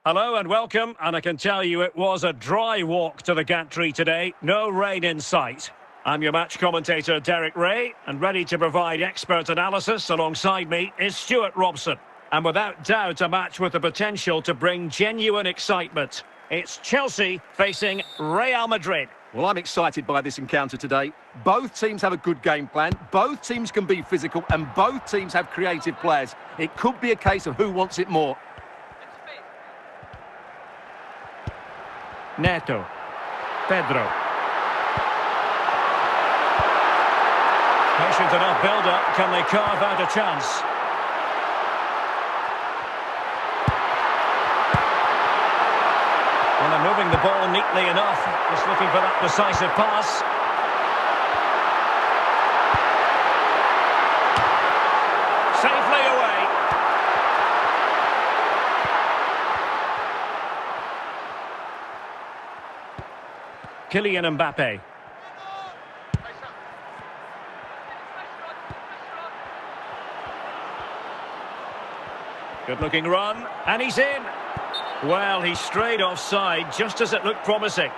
Hello and welcome, and I can tell you it was a dry walk to the gantry today, no rain in sight. I'm your match commentator Derek Ray, and ready to provide expert analysis alongside me is Stuart Robson. And without doubt a match with the potential to bring genuine excitement. It's Chelsea facing Real Madrid. Well, I'm excited by this encounter today. Both teams have a good game plan, both teams can be physical, and both teams have creative players. It could be a case of who wants it more. Neto. Pedro. Patient enough build-up. Can they carve out a chance? And they're moving the ball neatly enough. Just looking for that decisive pass. Safely away. Kylian Mbappe. Good-looking run, and he's in. Well, he strayed offside just as it looked promising.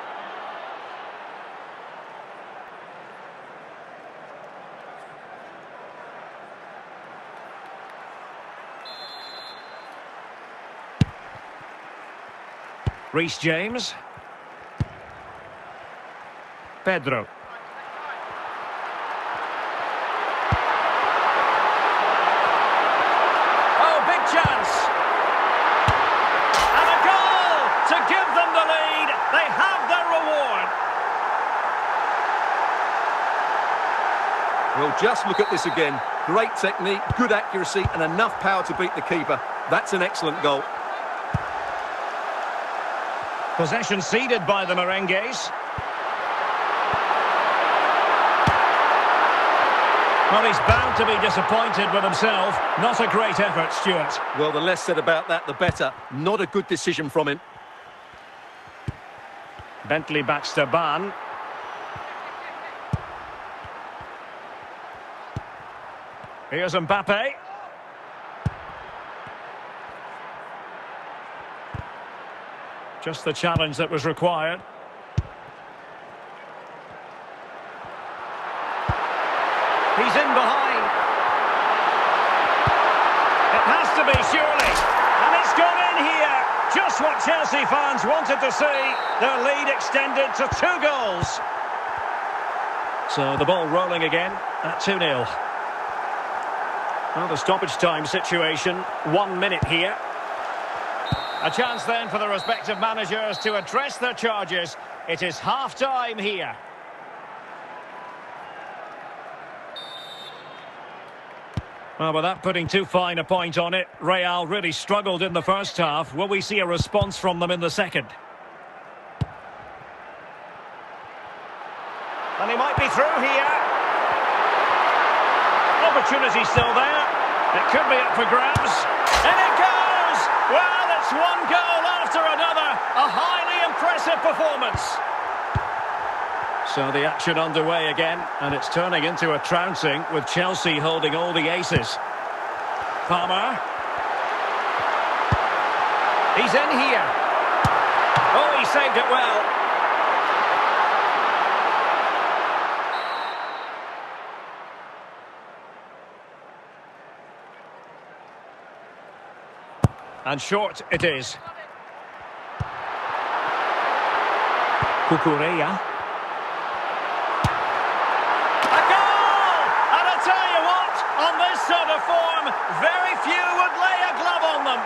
Reece James. Pedro. Oh, big chance. And a goal to give them the lead. They have their reward. Well, just look at this again. Great technique, good accuracy, and enough power to beat the keeper. That's an excellent goal. Possession ceded by the Merengues. Well, he's bound to be disappointed with himself. Not a great effort, Stuart. Well, the less said about that, the better. Not a good decision from him. Bentley Baxter Ban. Here's Mbappe. Just the challenge that was required. He's in behind. It has to be, surely. And it's gone in here. Just what Chelsea fans wanted to see. Their lead extended to 2 goals. So the ball rolling again at 2-0. Well, the stoppage time situation, 1 minute here. A chance then for the respective managers to address their charges. It is half-time here. Well, without putting too fine a point on it, Real really struggled in the first half. Will we see a response from them in the second? And he might be through here. Opportunity still there. It could be up for grabs. And it goes! Well, it's 1 goal after another. A highly impressive performance. So the action underway again, and it's turning into a trouncing with Chelsea holding all the aces. Palmer. He's in here. Oh, he saved it well. And short it is. Cucurella. On this sort of form, very few would lay a glove on them.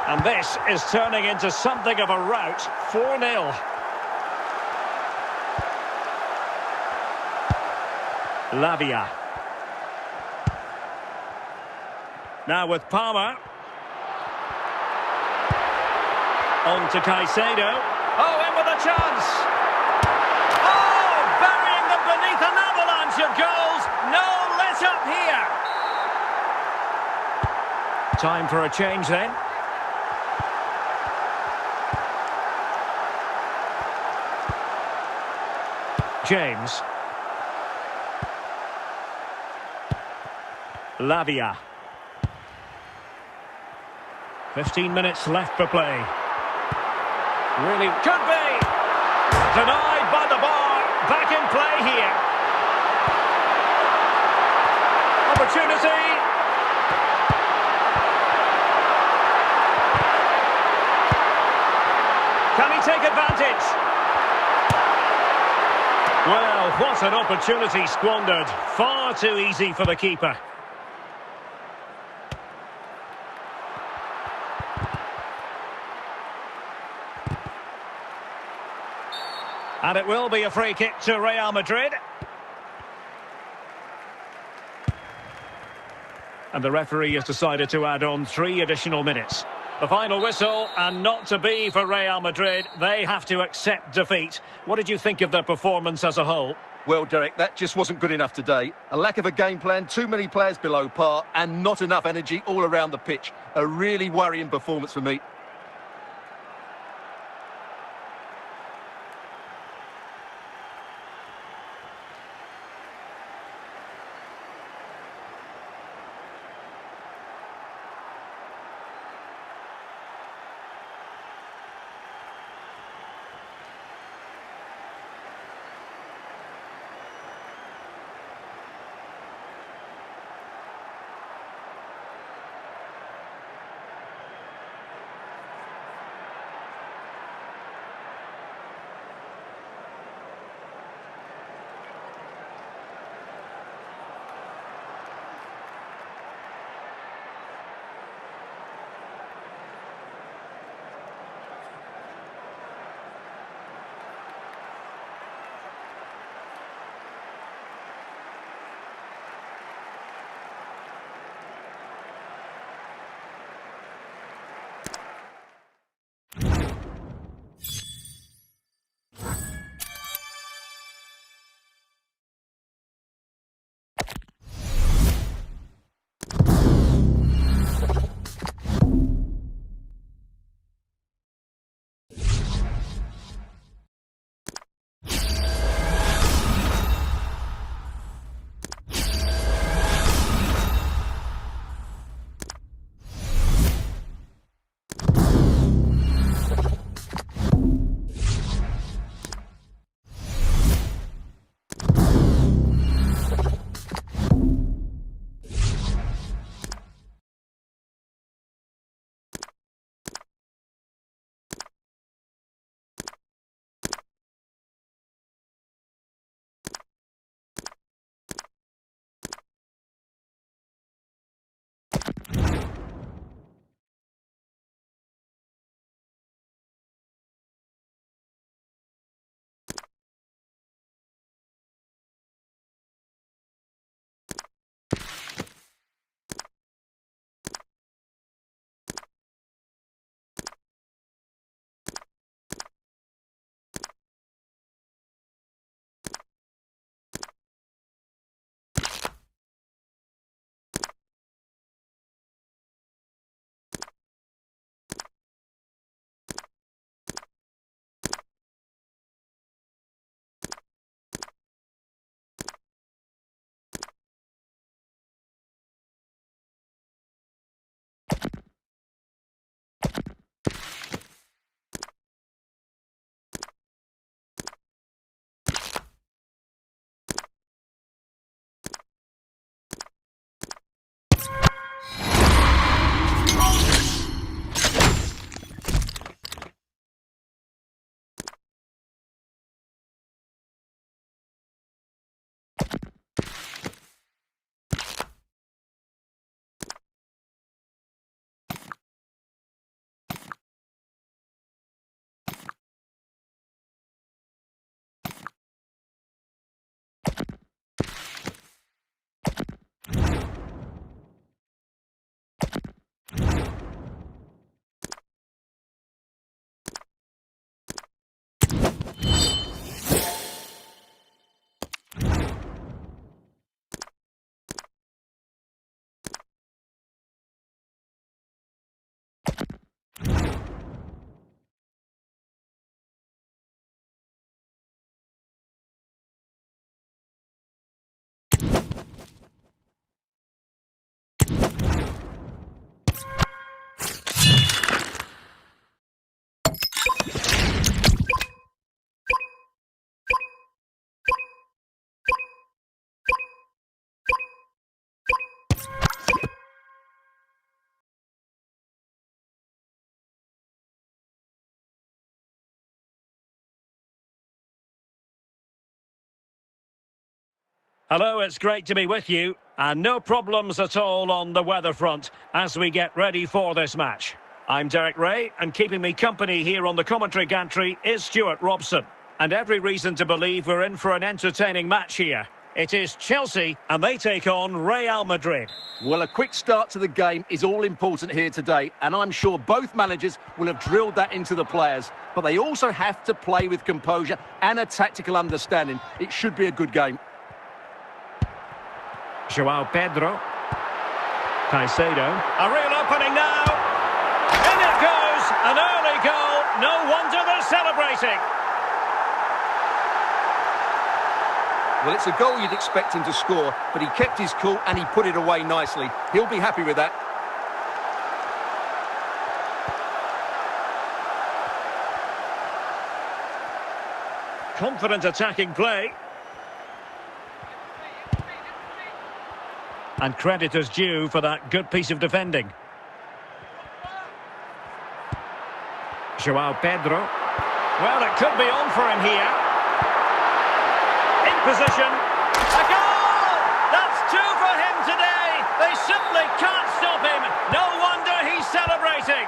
And this is turning into something of a rout, 4-0. Lavia. Now with Palmer. On to Caicedo. Oh, in with a chance. Beneath an avalanche of goals, no let-up here. Time for a change then. James. Lavia. 15 minutes left for play. Really could be. Denied by the bar. Back in play here. Opportunity. Can he take advantage? Well, what an opportunity squandered. Far too easy for the keeper. And it will be a free kick to Real Madrid. And the referee has decided to add on 3 additional minutes. The final whistle, and not to be for Real Madrid. They have to accept defeat. What did you think of their performance as a whole? Well, Derek, that just wasn't good enough today. A lack of a game plan, too many players below par, and not enough energy all around the pitch. A really worrying performance for me. Hello, it's great to be with you. And no problems at all on the weather front as we get ready for this match. I'm Derek Ray, and keeping me company here on the commentary gantry is Stuart Robson. And every reason to believe we're in for an entertaining match here. It is Chelsea, and they take on Real Madrid. Well, a quick start to the game is all important here today, and I'm sure both managers will have drilled that into the players. But they also have to play with composure and a tactical understanding. It should be a good game. João Pedro. Caicedo. A real opening now. In it goes. An early goal. No wonder they're celebrating. Well, it's a goal you'd expect him to score, but he kept his cool and he put it away nicely. He'll be happy with that. Confident attacking play. And credit is due for that good piece of defending. João Pedro. Well, it could be on for him here. In position. A goal! That's two for him today. They simply can't stop him. No wonder he's celebrating.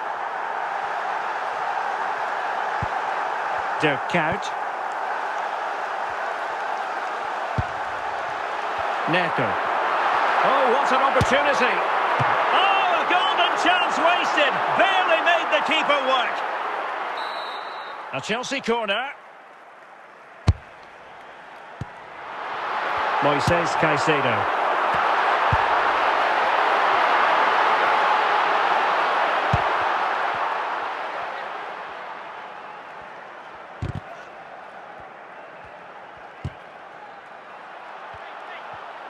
Dirk Kuyt. Neto. Oh, what an opportunity. Oh, a golden chance wasted. Barely made the keeper work. A Chelsea corner. Moises Caicedo.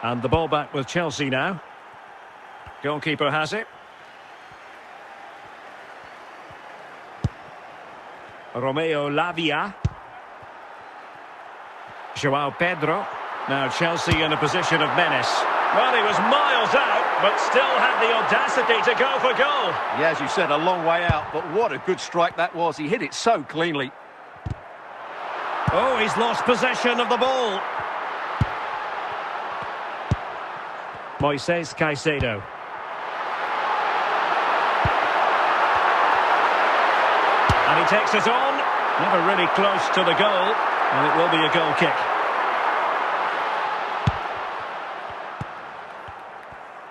And the ball back with Chelsea now. Goalkeeper has it. Romeo Lavia. João Pedro. Now Chelsea in a position of menace. Well, he was miles out, but still had the audacity to go for goal. Yeah, as you said, a long way out, but what a good strike that was. He hit it so cleanly. Oh, he's lost possession of the ball. Moises Caicedo. And he takes it on. Never really close to the goal. And it will be a goal kick.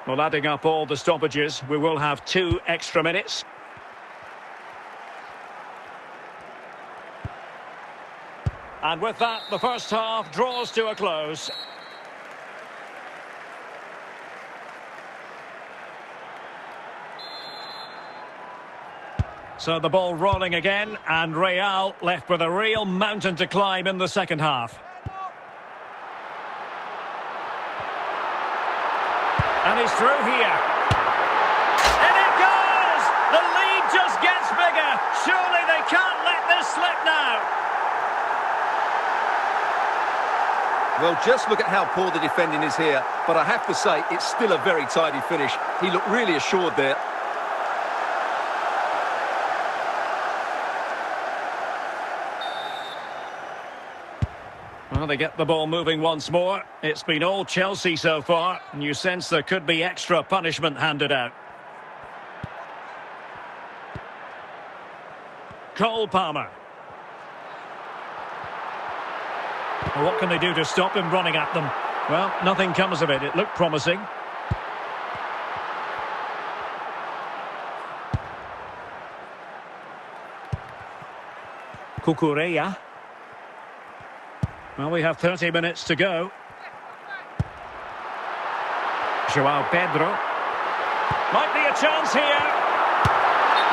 Well, adding up all the stoppages, we will have 2 extra minutes. And with that, the first half draws to a close. So the ball rolling again, and Real left with a real mountain to climb in the second half. And he's through here. And it goes! The lead just gets bigger. Surely they can't let this slip now. Well, just look at how poor the defending is here. But I have to say, it's still a very tidy finish. He looked really assured there. Well, they get the ball moving once more. It's been all Chelsea so far, and you sense there could be extra punishment handed out. Cole Palmer. Well, what can they do to stop him running at them? Well, nothing comes of it. It looked promising. Cucurella. Well, we have 30 minutes to go. João Pedro. Might be a chance here.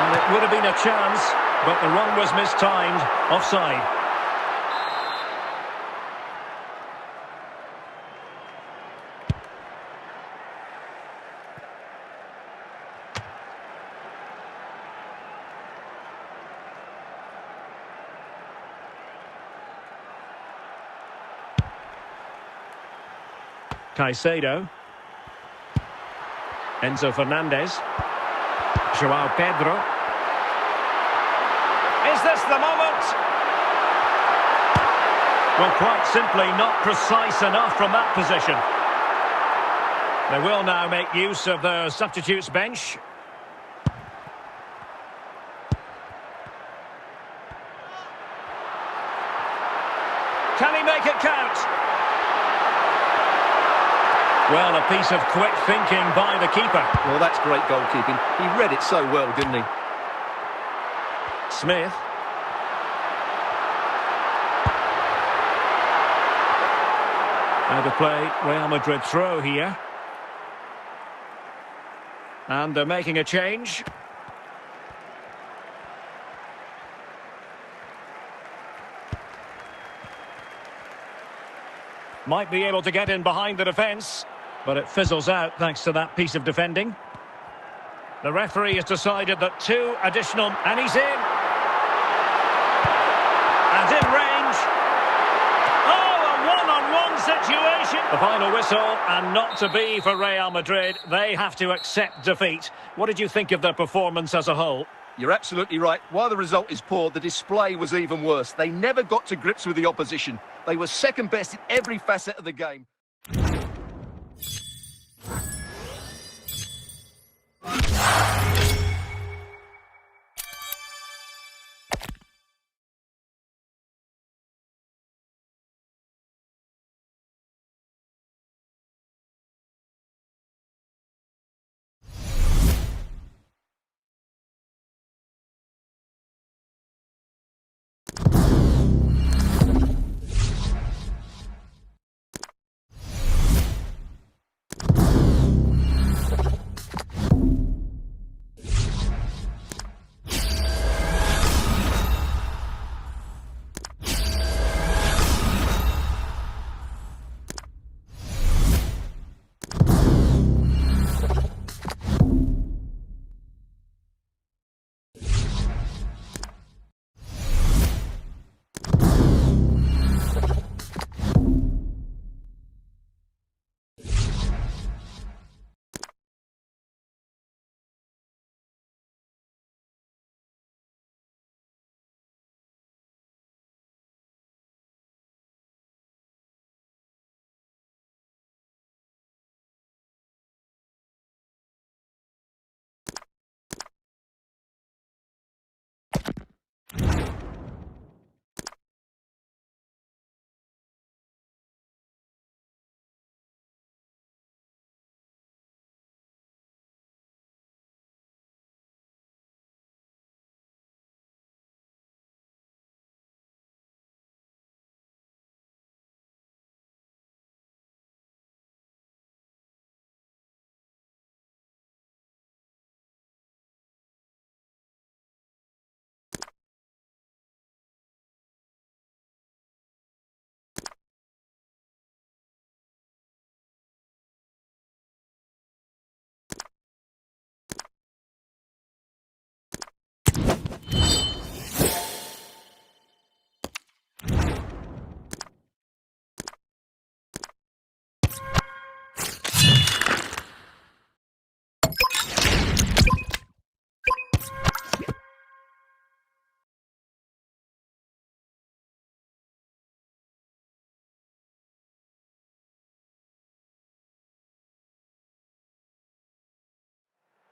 And it would have been a chance, but the run was mistimed. Offside. Caicedo. Enzo Fernandez. João Pedro. Is this the moment? Well, quite simply not precise enough from that position. They will now make use of the substitutes bench. Can he make it count? Well, a piece of quick thinking by the keeper. Well, that's great goalkeeping. He read it so well, didn't he? Smith. Out of play, Real Madrid throw here. And they're making a change. Might be able to get in behind the defence, but it fizzles out thanks to that piece of defending. The referee has decided that 2 additional... And he's in! And in range. Oh, a one-on-one situation. The final whistle, and not to be for Real Madrid. They have to accept defeat. What did you think of their performance as a whole? You're absolutely right. While the result is poor, the display was even worse. They never got to grips with the opposition. They were second best in every facet of the game.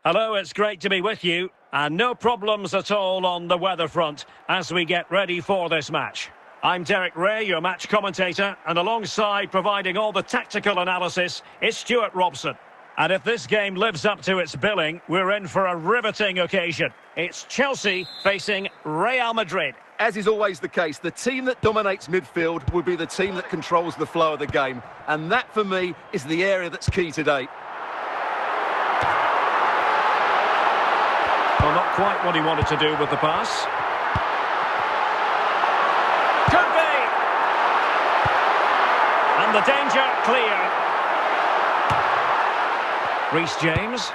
Hello, it's great to be with you. And no problems at all on the weather front as we get ready for this match. I'm Derek Ray, your match commentator, and alongside providing all the tactical analysis is Stuart Robson. And if this game lives up to its billing, we're in for a riveting occasion. It's Chelsea facing Real Madrid. As is always the case, the team that dominates midfield will be the team that controls the flow of the game. And that, for me, is the area that's key today. Well, not quite what he wanted to do with the pass. Could be! And the danger clear. Reece James.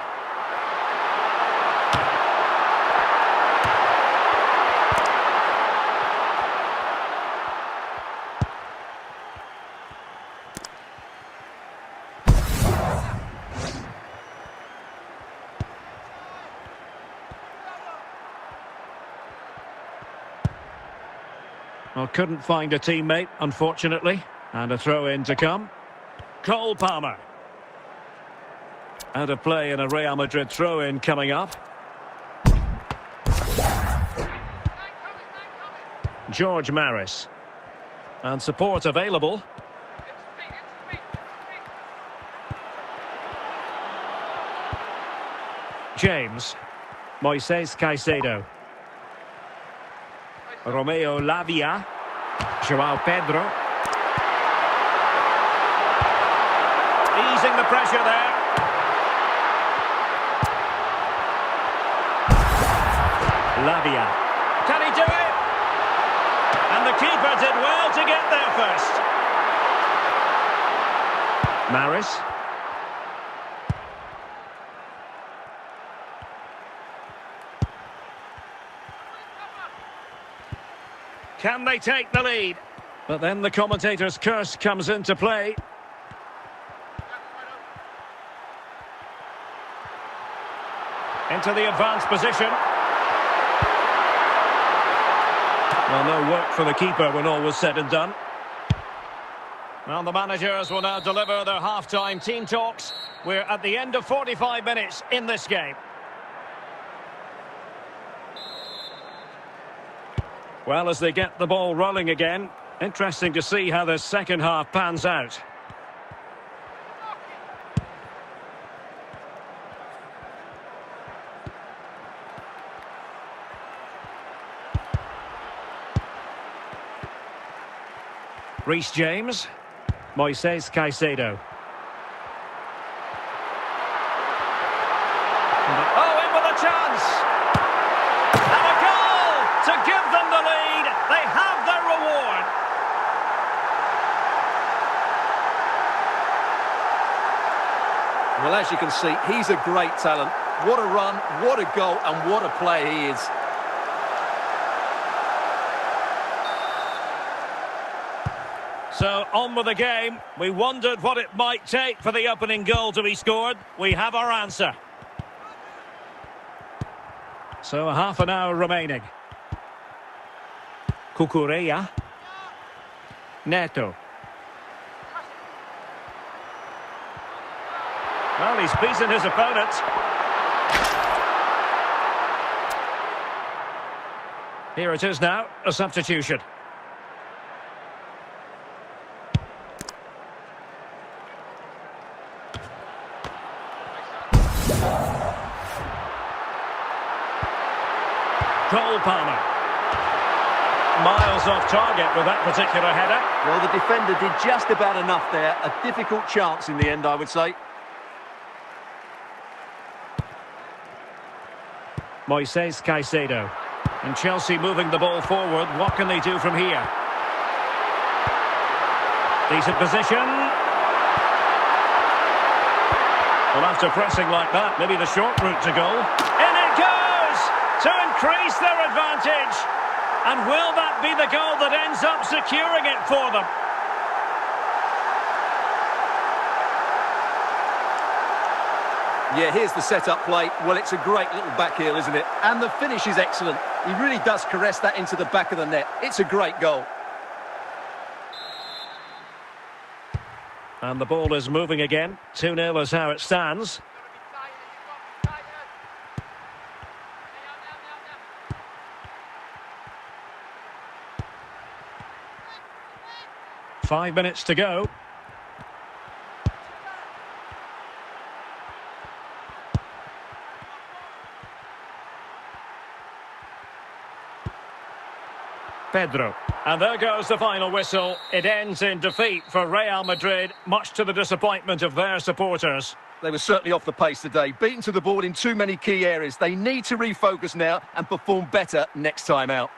Well, couldn't find a teammate, unfortunately. And a throw-in to come. Cole Palmer. Out of play in a Real Madrid throw-in coming up. George Maris. And support available. James. Moises Caicedo. Romeo Lavia. Joao Pedro. Easing the pressure there. Lavia. Can he do it? And the keeper did well to get there first. Maris. Can they take the lead? But then the commentator's curse comes into play. Into the advanced position. Well, no work for the keeper when all was said and done. Well, the managers will now deliver their half-time team talks. We're at the end of 45 minutes in this game. Well, as they get the ball rolling again, interesting to see how the second half pans out. Reece James. Moises Caicedo. Oh, in with a chance! And a goal to give them the lead. They have their reward. Well, as you can see, he's a great talent. What a run, what a goal, and what a player he is. So, on with the game. We wondered what it might take for the opening goal to be scored. We have our answer. So, half an hour remaining. Cucurella. Neto. Well, he's beaten his opponent. Here it is now, a substitution. Cole Palmer. Miles off target with that particular header. Well, the defender did just about enough there. A difficult chance in the end, I would say. Moises Caicedo. And Chelsea moving the ball forward. What can they do from here? Decent position. Well, after pressing like that, maybe the short route to goal. In it goes! To increase their advantage. And will that be the goal that ends up securing it for them? Yeah, here's the set-up play. Well, it's a great little back heel, isn't it? And the finish is excellent. He really does caress that into the back of the net. It's a great goal. And the ball is moving again. 2-0 is how it stands. Five minutes to go. Pedro. And there goes the final whistle. It ends in defeat for Real Madrid, much to the disappointment of their supporters. They were certainly off the pace today, beaten to the ball in too many key areas. They need to refocus now and perform better next time out.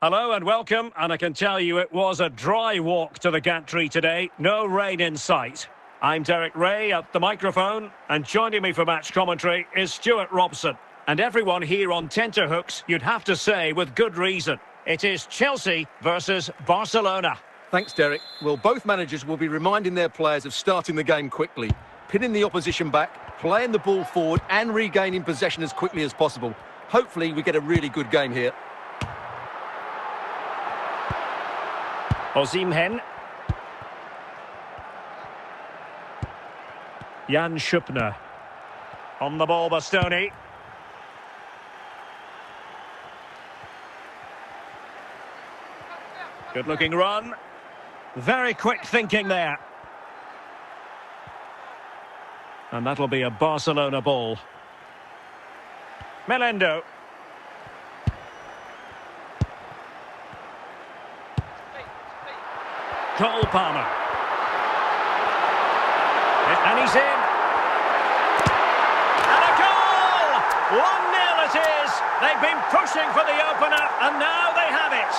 Hello and welcome, and I can tell you it was a dry walk to the gantry today. No rain in sight. I'm Derek Ray at the microphone, and joining me for match commentary is Stuart Robson. And everyone here on tenterhooks, you'd have to say with good reason. It is Chelsea versus Barcelona. Thanks, Derek. Well, both managers will be reminding their players of starting the game quickly, pinning the opposition back, playing the ball forward and regaining possession as quickly as possible. Hopefully we get a really good game here. Osimhen. Jan Schupner. On the ball, Bastoni. Good looking run. Very quick thinking there. And that'll be a Barcelona ball. Melendo. Cole Palmer. And he's in. And a goal! 1-0 it is. They've been pushing for the opener, and now they have it.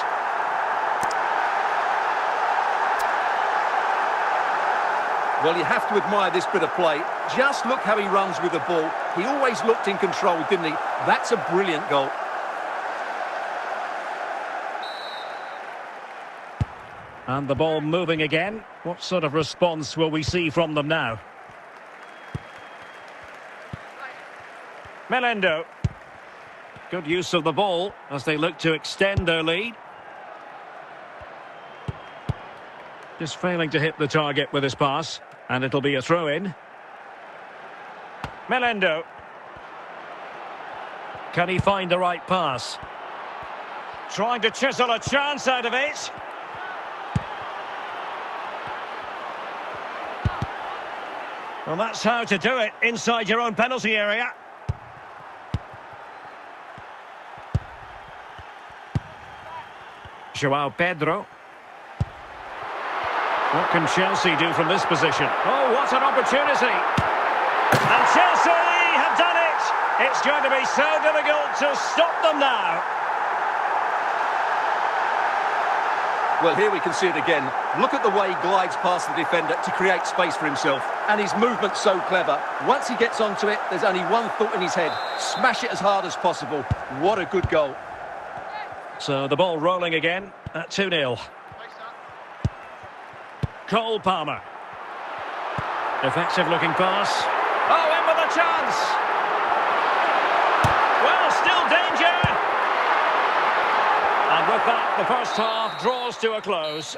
Well, you have to admire this bit of play. Just look how he runs with the ball. He always looked in control, didn't he? That's a brilliant goal. And the ball moving again. What sort of response will we see from them now? Melendo. Good use of the ball as they look to extend their lead. Just failing to hit the target with his pass. And it'll be a throw-in. Melendo. Can he find the right pass? Trying to chisel a chance out of it. Well, that's how to do it inside your own penalty area. Joao Pedro. What can Chelsea do from this position? Oh, what an opportunity. And Chelsea have done it. It's going to be so difficult to stop them now. Well, here we can see it again. Look at the way he glides past the defender to create space for himself. And his movement's so clever. Once he gets onto it, there's only one thought in his head. Smash it as hard as possible. What a good goal. So the ball rolling again at 2-0. Cole Palmer. Effective looking pass. Oh, in with a chance. Well, still danger. And with that, the first half draws to a close.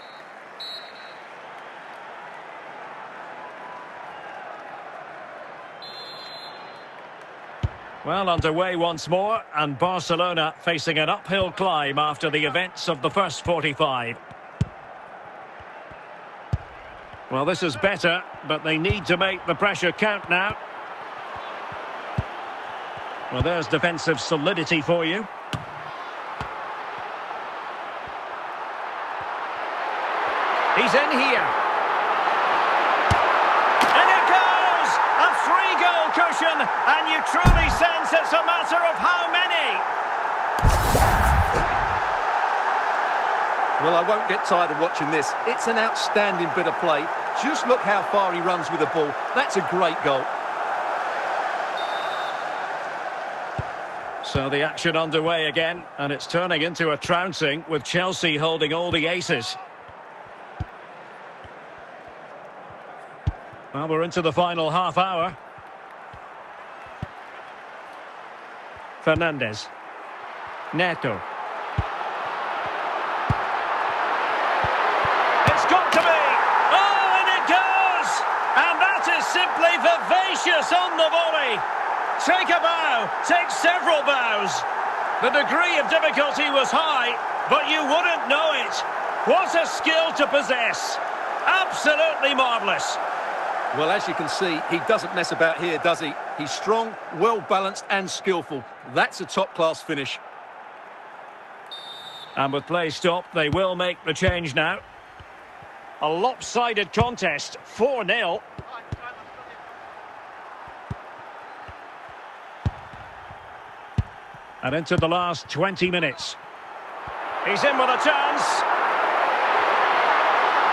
Well, underway once more, and Barcelona facing an uphill climb after the events of the first 45. Well, this is better, but they need to make the pressure count now. Well, there's defensive solidity for you. He's in here. And it goes! A 3-goal cushion, and you truly sense it's a matter of how many. Well, I won't get tired of watching this. It's an outstanding bit of play. Just look how far he runs with the ball. That's a great goal. So the action underway again, and it's turning into a trouncing with Chelsea holding all the aces. Well, we're into the final half hour. Fernandes. Neto. It's got to be! Oh, and it goes! And that is simply vivacious on the volley. Take a bow, take several bows. The degree of difficulty was high, but you wouldn't know it. What a skill to possess. Absolutely marvellous. Well, as you can see, he doesn't mess about here, does he? He's strong, well-balanced and skillful. That's a top-class finish. And with play stopped, they will make the change now. A lopsided contest, 4-0. And into the last 20 minutes. He's in with a chance.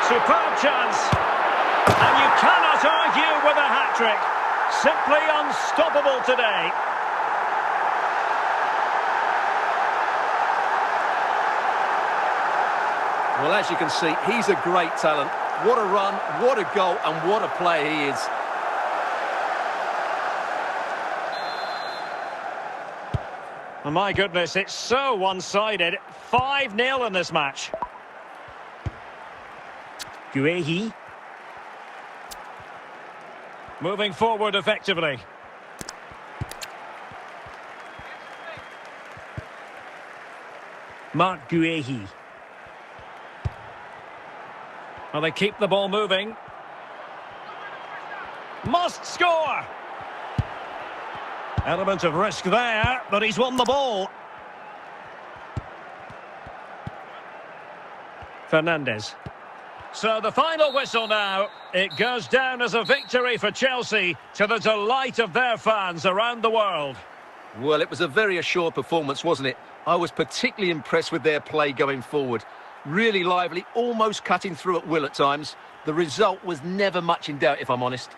Superb chance. And you cannot argue with a hat-trick. Simply unstoppable today. Well, as you can see, he's a great talent. What a run, what a goal, and what a player he is. Oh, my goodness, it's so one-sided. 5-0 in this match. Guehi. Moving forward effectively. Mark Guehi. Well, they keep the ball moving. Must score! Element of risk there, but he's won the ball. Fernandes. So the final whistle now. It goes down as a victory for Chelsea to the delight of their fans around the world. Well, it was a very assured performance, wasn't it? I was particularly impressed with their play going forward. Really lively, almost cutting through at will at times. The result was never much in doubt, if I'm honest.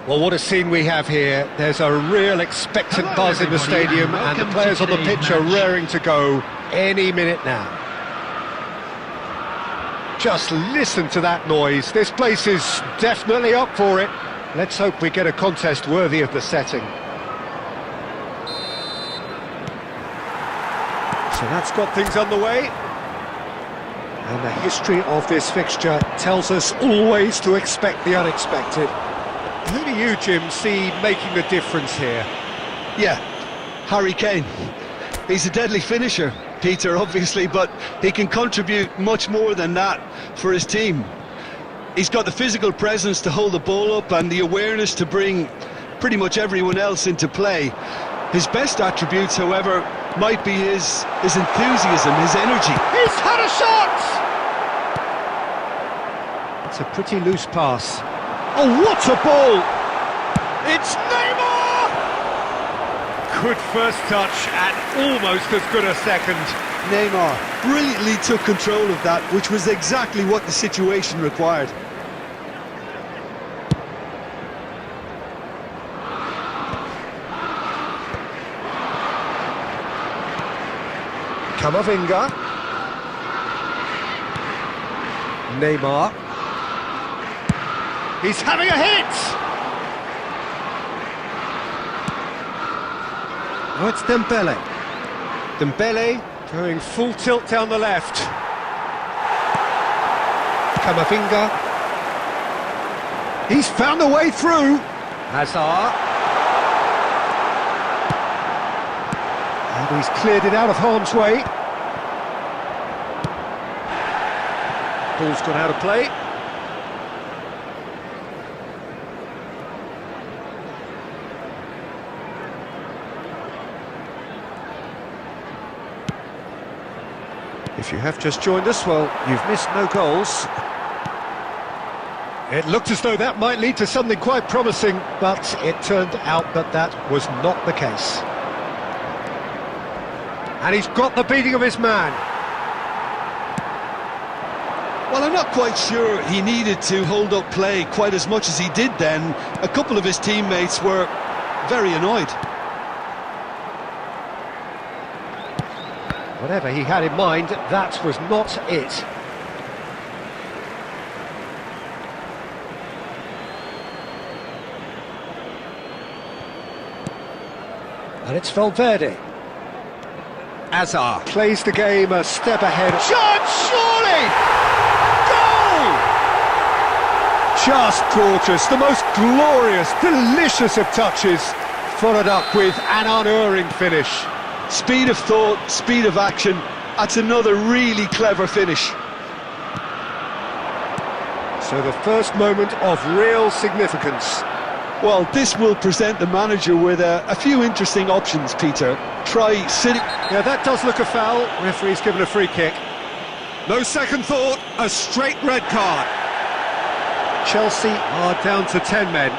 Well, what a scene we have here. There's a real expectant buzz in the stadium, and the players on the pitch are raring to go any minute now. Just listen to that noise. This place is definitely up for it. Let's hope we get a contest worthy of the setting. So that's got things underway. And the history of this fixture tells us always to expect the unexpected. Who do you, Jim, see making the difference here? Yeah, Harry Kane. He's a deadly finisher, Peter, obviously, but he can contribute much more than that for his team. He's got the physical presence to hold the ball up and the awareness to bring pretty much everyone else into play. His best attributes, however, might be his enthusiasm, his energy. He's had a shot! It's a pretty loose pass. Oh, what a ball! It's Neymar! Good first touch and almost as good a second. Neymar brilliantly took control of that, which was exactly what the situation required. Camavinga. Neymar. He's having a hit! Oh, it's Dembele. Dembele going full tilt down the left. Camavinga. He's found a way through. Hazard. And he's cleared it out of harm's way. Ball's gone out of play. If you have just joined us, well, you've missed no goals. It looked as though that might lead to something quite promising, but it turned out that that was not the case. And he's got the beating of his man. Well, I'm not quite sure he needed to hold up play quite as much as he did then. A couple of his teammates were very annoyed. Whatever he had in mind, that was not it. And it's Valverde. Hazard plays the game a step ahead. Shot, surely! Goal! Just gorgeous, the most glorious, delicious of touches, followed up with an unerring finish. Speed of thought, speed of action, that's another really clever finish. So the first moment of real significance. Well, this will present the manager with a few interesting options, Peter. Try sitting... Yeah, that does look a foul. Referee's given a free kick. No second thought, a straight red card. Chelsea are down to 10 men.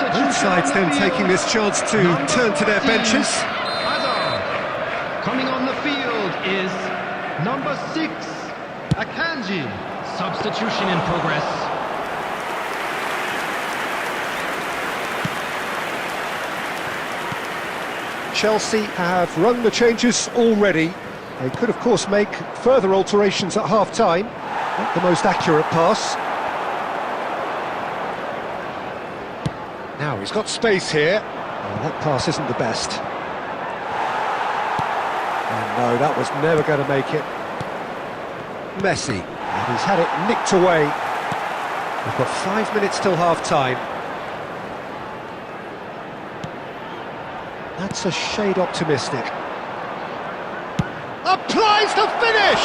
Both sides then taking this chance to turn to their benches. Coming on the field is number 6, Akanji. Substitution in progress. Chelsea have rung the changes already. They could, of course, make further alterations at half-time. Not the most accurate pass. Now he's got space here. Oh, that pass isn't the best. Oh, no, that was never going to make it. Messi. And he's had it nicked away. We've got 5 minutes till half-time. That's a shade optimistic. Applies the finish!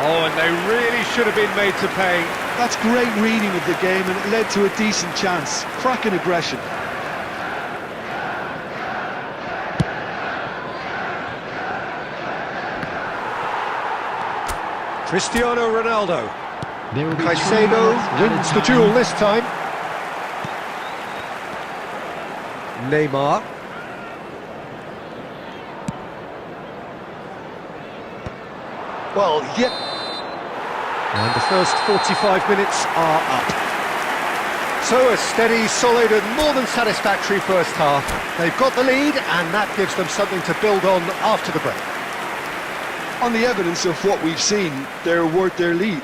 Oh, and they really should have been made to pay. That's great reading of the game, and it led to a decent chance. Cracking aggression. Cristiano Ronaldo. Caicedo wins the duel this time. Neymar. Well, yep. And the first 45 minutes are up. So a steady, solid and more than satisfactory first half. They've got the lead and that gives them something to build on after the break. On the evidence of what we've seen, they're worth their lead.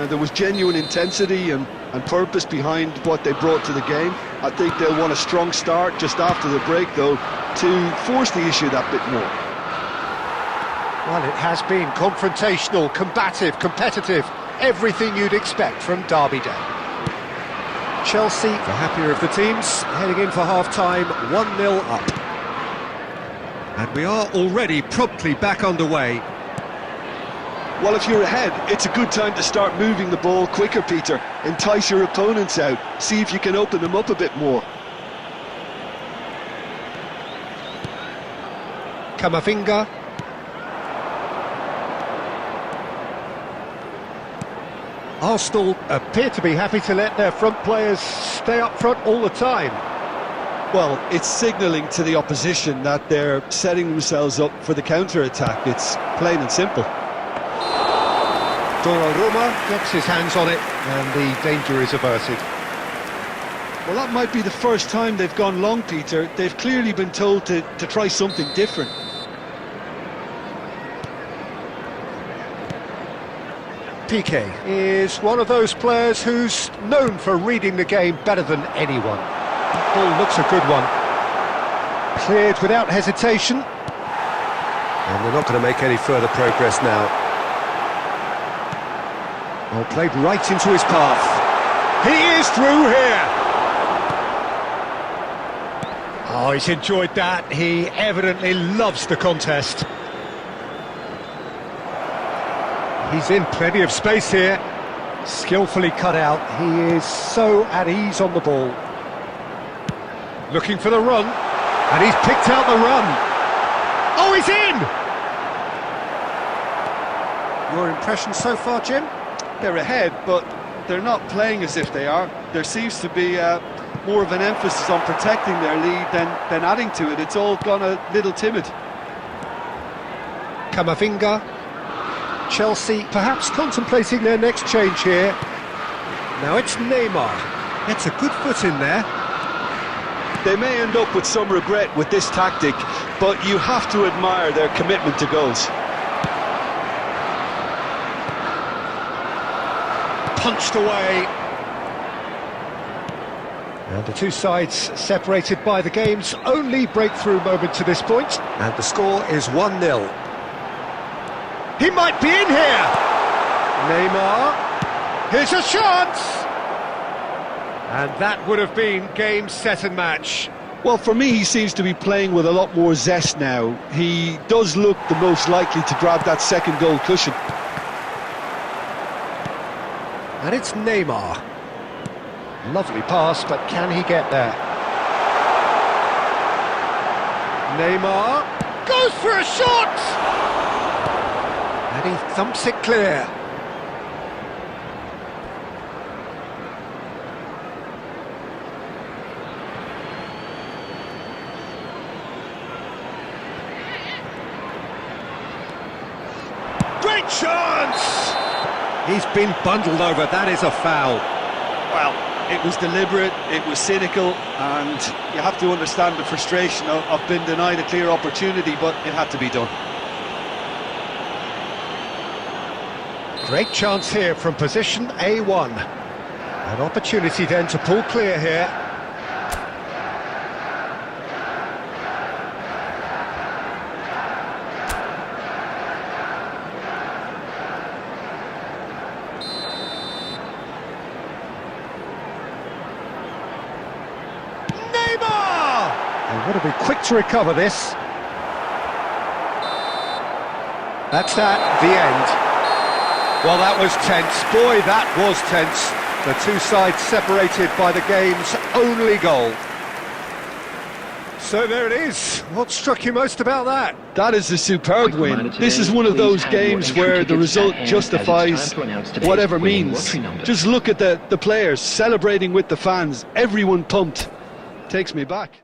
There was genuine intensity and purpose behind what they brought to the game. I think they'll want a strong start just after the break, though, to force the issue that bit more. Well, it has been confrontational, combative, competitive, everything you'd expect from Derby Day. Chelsea, the happier of the teams, heading in for half-time, 1-0 up. And we are already promptly back underway. Well, if you're ahead, it's a good time to start moving the ball quicker, Peter. Entice your opponents out. See if you can open them up a bit more. Camavinga. Arsenal appear to be happy to let their front players stay up front all the time. Well, it's signalling to the opposition that they're setting themselves up for the counter-attack. It's plain and simple. Donnarumma gets his hands on it and the danger is averted. Well, that might be the first time they've gone long, Peter. They've clearly been told to try something different. Piqué is one of those players who's known for reading the game better than anyone. That ball looks a good one. Cleared without hesitation. And they're not going to make any further progress now. Well, played right into his path. He is through here! Oh, he's enjoyed that. He evidently loves the contest. He's in plenty of space here. Skillfully cut out. He is so at ease on the ball. Looking for the run. And he's picked out the run. Oh, he's in! Your impression so far, Jim? They're ahead, but they're not playing as if they are. There seems to be more of an emphasis on protecting their lead than adding to it. It's all gone a little timid. Camavinga. Chelsea perhaps contemplating their next change here. Now it's Neymar. Gets a good foot in there. They may end up with some regret with this tactic, but you have to admire their commitment to goals. Punched away. And the two sides separated by the game's only breakthrough moment to this point. And the score is 1-0. He might be in here! Neymar. Here's a chance! And that would have been game, set and match. Well, for me, he seems to be playing with a lot more zest now. He does look the most likely to grab that second goal cushion. And it's Neymar. Lovely pass, but can he get there? Neymar goes for a shot! And he thumps it clear. Great chance! He's been bundled over, that is a foul. Well, it was deliberate, it was cynical, and you have to understand the frustration of being denied a clear opportunity, but it had to be done. Great chance here from position A1. An opportunity then to pull clear here. They've got to be quick to recover this. That's that, the end. Well, that was tense. Boy, that was tense. The two sides separated by the game's only goal. So there it is. What struck you most about that? That is a superb win. This is one of those games where the result justifies whatever means. Just look at the players celebrating with the fans. Everyone pumped. Takes me back.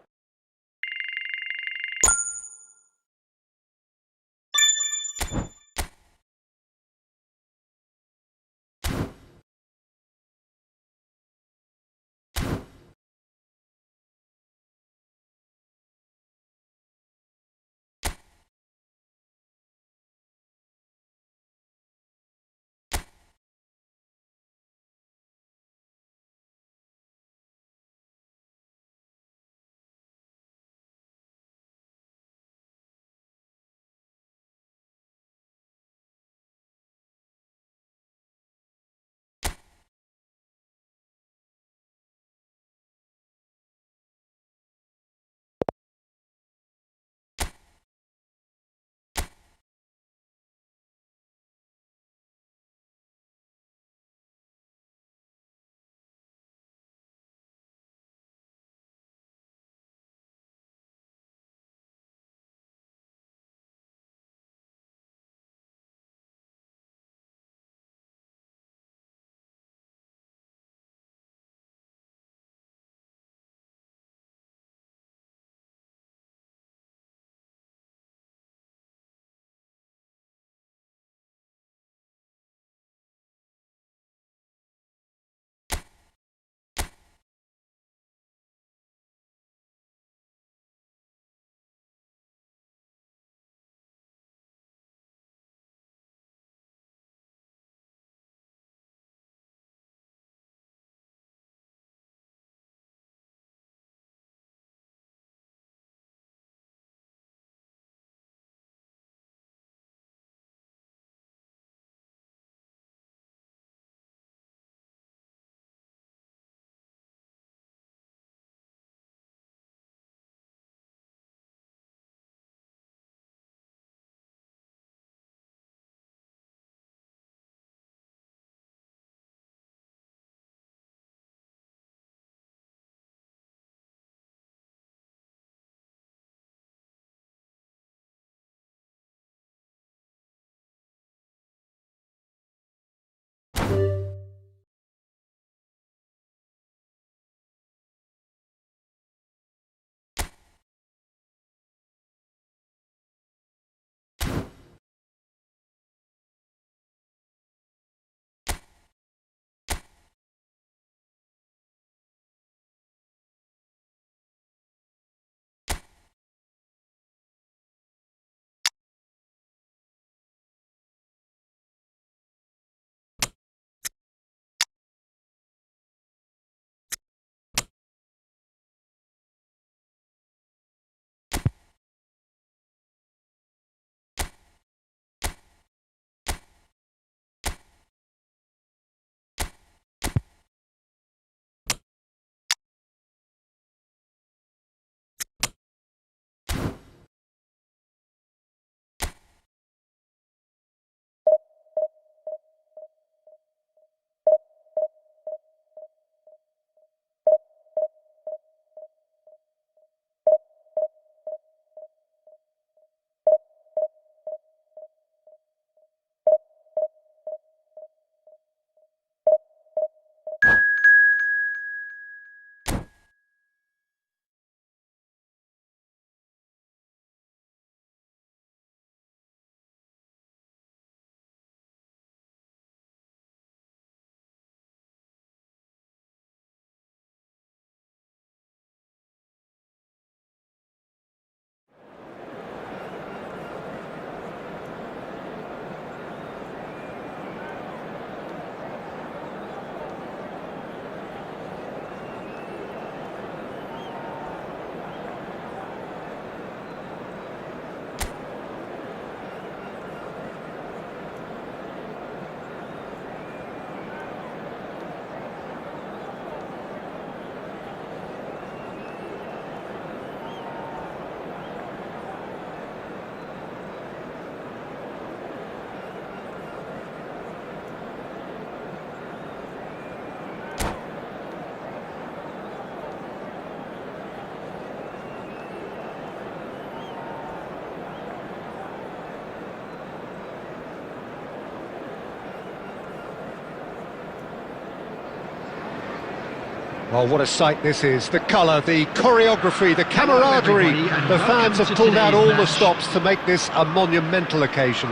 Oh, what a sight this is. The colour, the choreography, the camaraderie. everybody, and The fans welcome have to pulled out today's all the match. stops to make this a monumental occasion.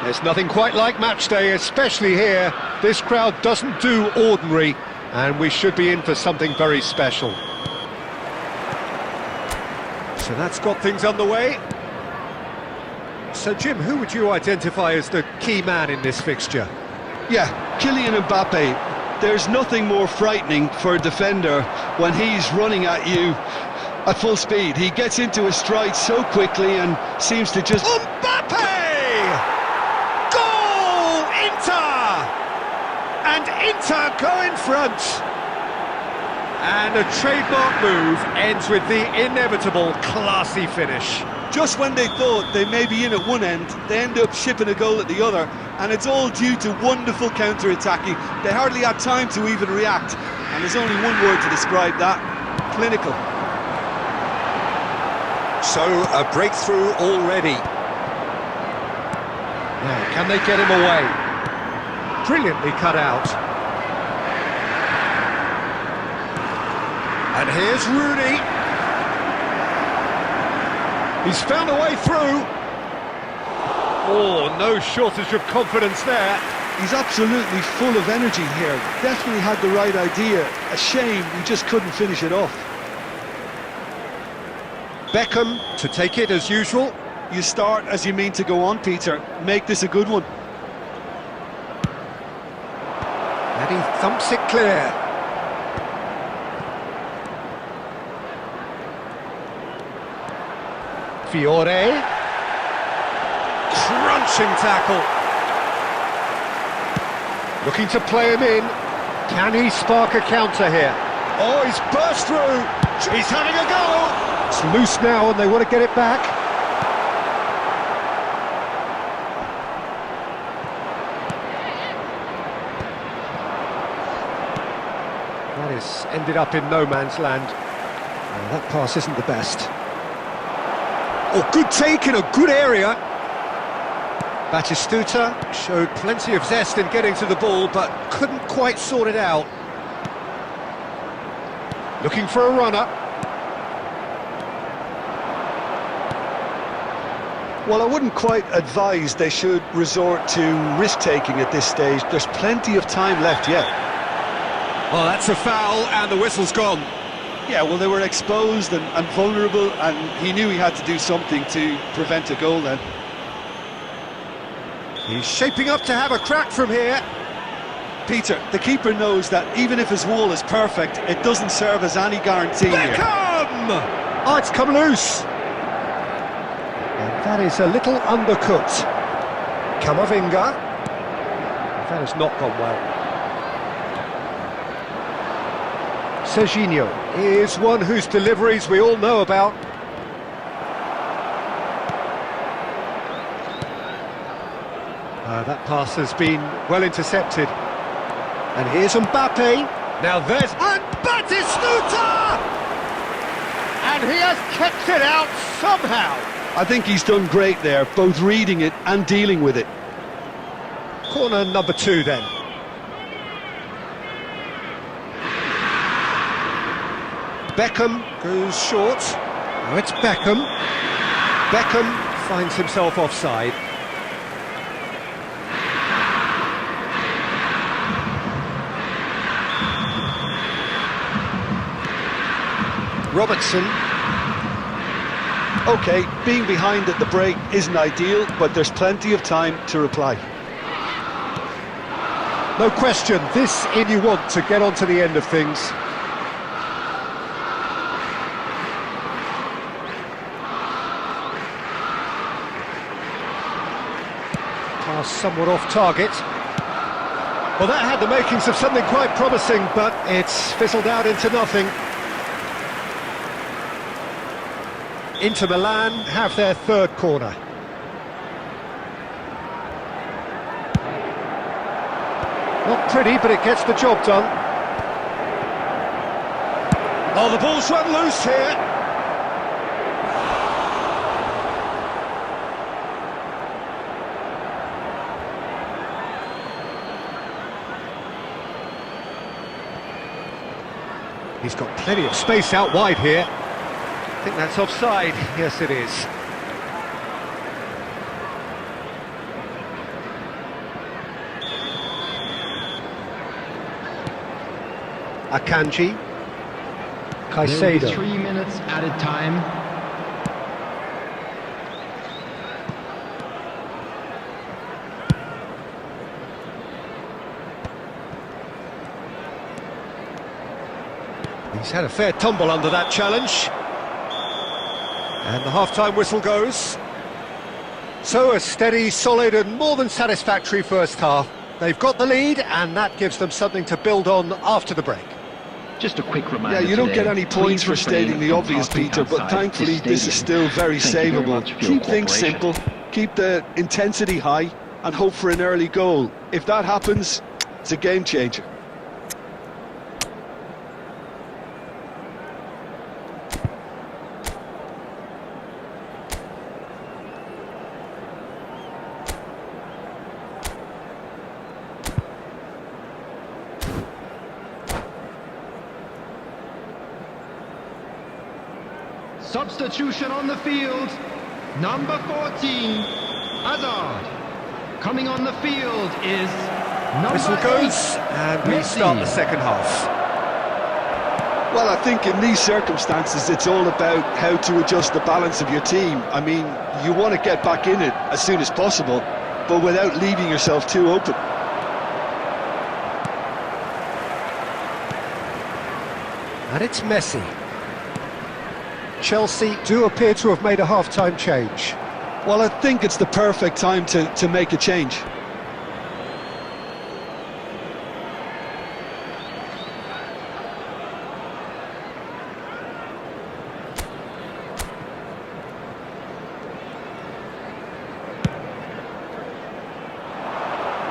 There's nothing quite like match day, especially here. This crowd doesn't do ordinary, and we should be in for something very special. So that's got things underway. So Jim, who would you identify as the key man in this fixture? Yeah, Kylian Mbappe. There's nothing more frightening for a defender when he's running at you at full speed. He gets into his stride so quickly and seems to just... Mbappe! Goal! Inter! And Inter go in front. And a trademark move ends with the inevitable classy finish. Just when they thought they may be in at one end, they end up shipping a goal at the other, and it's all due to wonderful counter-attacking. They hardly had time to even react, and there's only one word to describe that: clinical. So, a breakthrough already. Now, can they get him away? Brilliantly cut out. And here's Rooney. He's found a way through. Oh, no shortage of confidence there. He's absolutely full of energy here. Definitely had the right idea. A shame he just couldn't finish it off. Beckham to take it as usual. You start as you mean to go on, Peter. Make this a good one. And he thumps it clear. Fiore. Crunching tackle. Looking to play him in. Can he spark a counter here? Oh, he's burst through. He's having a go. It's loose now and they want to get it back. That is ended up in no man's land. That pass isn't the best. Oh, good take in a good area. Batistuta showed plenty of zest in getting to the ball, but couldn't quite sort it out. Looking for a runner. Well, I wouldn't quite advise they should resort to risk-taking at this stage. There's plenty of time left yet. Oh, that's a foul, and the whistle's gone. Yeah, well, they were exposed and vulnerable, and he knew he had to do something to prevent a goal then. He's shaping up to have a crack from here. Peter, the keeper knows that even if his wall is perfect, it doesn't serve as any guarantee here. Beckham! Oh, it's come loose. And that is a little undercooked. Camavinga. That has not gone well. Serginho is one whose deliveries we all know about. That pass has been well intercepted. And here's Mbappe. Now there's... And Batistuta! And he has kept it out somehow. I think he's done great there, both reading it and dealing with it. Corner number 2 then. Beckham goes short. Now it's Beckham. Beckham finds himself offside. Robertson. OK, being behind at the break isn't ideal, but there's plenty of time to reply. No question, this in you want to get on to the end of things. Pass somewhat off target. Well, that had the makings of something quite promising, but it's fizzled out into nothing. Inter Milan have their third corner. Not pretty, but it gets the job done. Oh, the ball's run loose here. He's got plenty of space out wide here. I think that's offside. Yes, it is. Akanji. There'll be Caicedo. 3 minutes added time. He's had a fair tumble under that challenge. And the half-time whistle goes. So a steady, solid and more than satisfactory first half. They've got the lead and that gives them something to build on after the break. Just a quick reminder. Yeah, you don't today, get any points please for refrain stating the from obvious, talking Peter, but outside thankfully this is stadium. still very Thank you very savable. much for your Keep things cooperation. simple, keep the intensity high, and hope for an early goal. If that happens, it's a game changer. Substitution on the field. Number 14, Hazard. Coming on the field is number Whistle 8, goes and we Messi. start the second half. Well, I think in these circumstances it's all about how to adjust the balance of your team. I mean, you want to get back in it as soon as possible, but without leaving yourself too open. And it's Messi. Chelsea do appear to have made a half-time change. Well, I think it's the perfect time to make a change.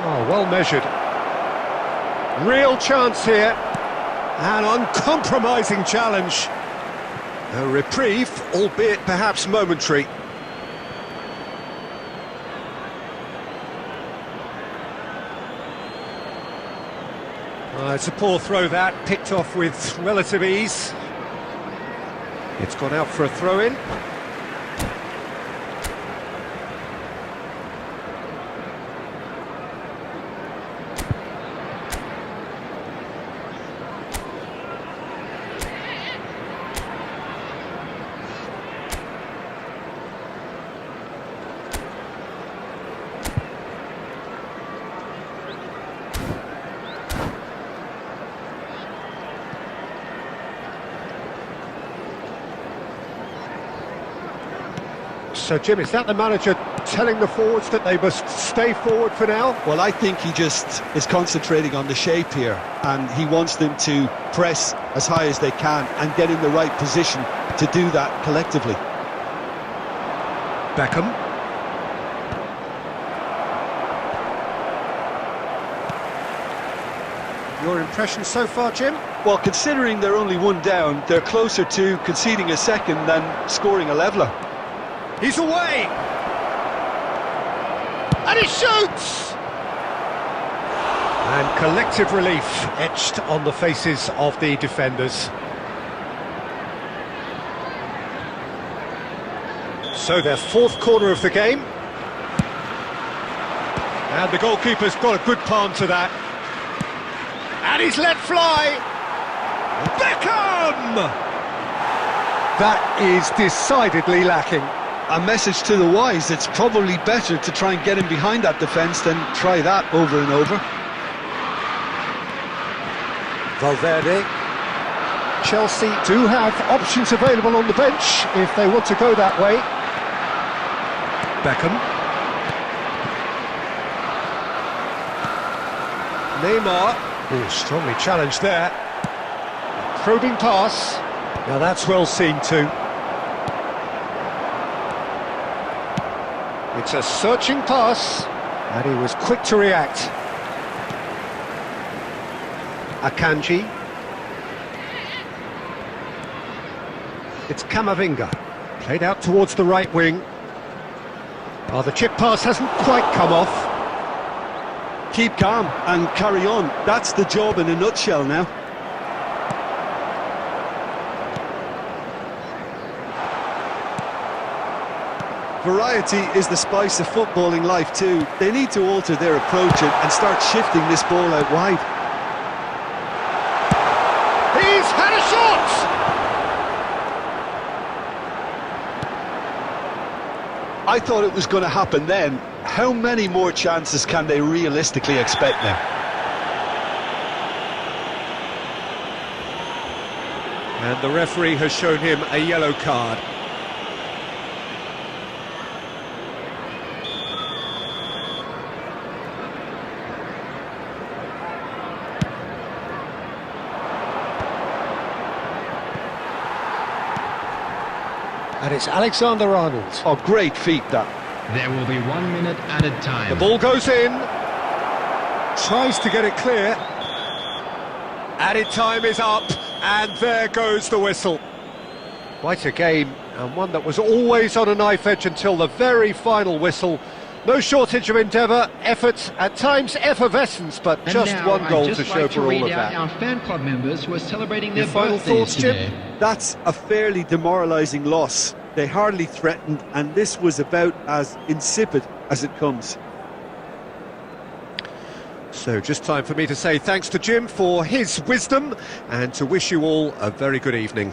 Oh, well measured. Real chance here. An uncompromising challenge. A reprieve, albeit perhaps momentary. It's a poor throw that, picked off with relative ease. It's gone out for a throw-in. So, Jim, is that the manager telling the forwards that they must stay forward for now? Well, I think he just is concentrating on the shape here, and he wants them to press as high as they can and get in the right position to do that collectively. Beckham. Your impression so far, Jim? Well, considering they're only one down, they're closer to conceding a second than scoring a leveller. He's away! And he shoots! And collective relief etched on the faces of the defenders. So their fourth corner of the game. And the goalkeeper's got a good palm to that. And he's let fly! Beckham! That is decidedly lacking. A message to the wise, it's probably better to try and get him behind that defence than try that over and over. Valverde. Chelsea do have options available on the bench if they want to go that way. Beckham. Neymar. Oh, strongly challenged there. Probing pass. Now that's well seen too. It's a searching pass, and he was quick to react. Akanji. It's Camavinga. Played out towards the right wing. Oh, the chip pass hasn't quite come off. Keep calm and carry on. That's the job in a nutshell now. Variety is the spice of footballing life too. They need to alter their approach and start shifting this ball out wide. He's had a shot! I thought it was going to happen then. How many more chances can they realistically expect now? And the referee has shown him a yellow card. And it's Alexander-Arnold. Oh, great feat that. There will be 1 minute added time. The ball goes in. Tries to get it clear. Added time is up. And there goes the whistle. Quite a game, and one that was always on a knife edge until the very final whistle. No shortage of endeavour, effort, at times effervescence, but And just now, one goal I'd to just show like for all read of out that. our fan club members who are celebrating Your their final birthdays thoughts, Jim? today. That's a fairly demoralising loss. They hardly threatened, and this was about as insipid as it comes. So just time for me to say thanks to Jim for his wisdom and to wish you all a very good evening.